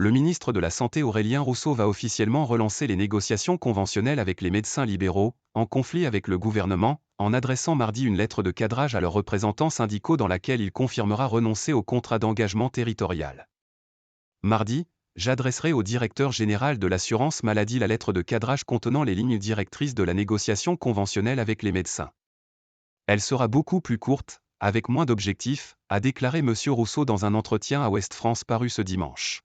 Le ministre de la Santé Aurélien Rousseau va officiellement relancer les négociations conventionnelles avec les médecins libéraux, en conflit avec le gouvernement, en adressant mardi une lettre de cadrage à leurs représentants syndicaux dans laquelle il confirmera renoncer au contrat d'engagement territorial. Mardi, j'adresserai au directeur général de l'assurance maladie la lettre de cadrage contenant les lignes directrices de la négociation conventionnelle avec les médecins. Elle sera beaucoup plus courte, avec moins d'objectifs, a déclaré M. Rousseau dans un entretien à Ouest France paru ce dimanche.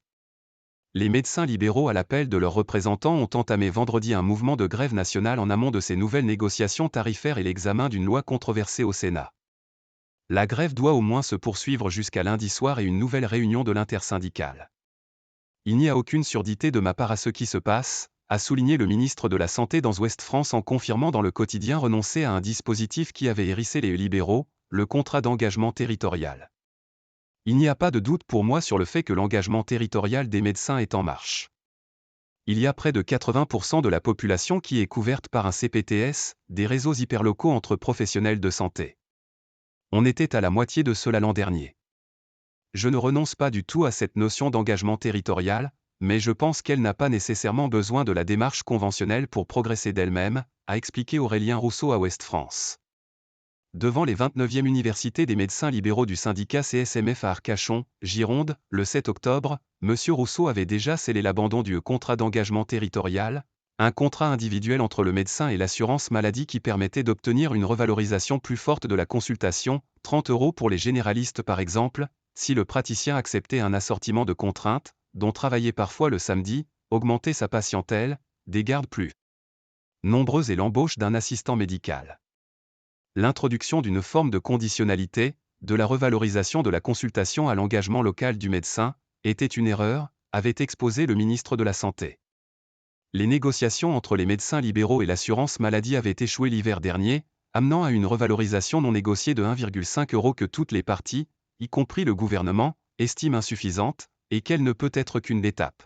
Les médecins libéraux à l'appel de leurs représentants ont entamé vendredi un mouvement de grève nationale en amont de ces nouvelles négociations tarifaires et l'examen d'une loi controversée au Sénat. La grève doit au moins se poursuivre jusqu'à lundi soir et une nouvelle réunion de l'intersyndicale. Il n'y a aucune surdité de ma part à ce qui se passe, a souligné le ministre de la Santé dans Ouest France en confirmant dans le quotidien renoncer à un dispositif qui avait hérissé les libéraux, le contrat d'engagement territorial. Il n'y a pas de doute pour moi sur le fait que l'engagement territorial des médecins est en marche. Il y a près de 80% de la population qui est couverte par un CPTS, des réseaux hyperlocaux entre professionnels de santé. On était à la moitié de cela l'an dernier. Je ne renonce pas du tout à cette notion d'engagement territorial, mais je pense qu'elle n'a pas nécessairement besoin de la démarche conventionnelle pour progresser d'elle-même, a expliqué Aurélien Rousseau à Ouest France. Devant les 29e universités des médecins libéraux du syndicat CSMF à Arcachon, Gironde, le 7 octobre, M. Rousseau avait déjà scellé l'abandon du contrat d'engagement territorial, un contrat individuel entre le médecin et l'assurance maladie qui permettait d'obtenir une revalorisation plus forte de la consultation, 30 € pour les généralistes par exemple, si le praticien acceptait un assortiment de contraintes, dont travailler parfois le samedi, augmenter sa patientèle, des gardes plus nombreuses et l'embauche d'un assistant médical. L'introduction d'une forme de conditionnalité, de la revalorisation de la consultation à l'engagement local du médecin, était une erreur, avait exposé le ministre de la Santé. Les négociations entre les médecins libéraux et l'assurance maladie avaient échoué l'hiver dernier, amenant à une revalorisation non négociée de 1,5 € que toutes les parties, y compris le gouvernement, estiment insuffisante, et qu'elle ne peut être qu'une étape.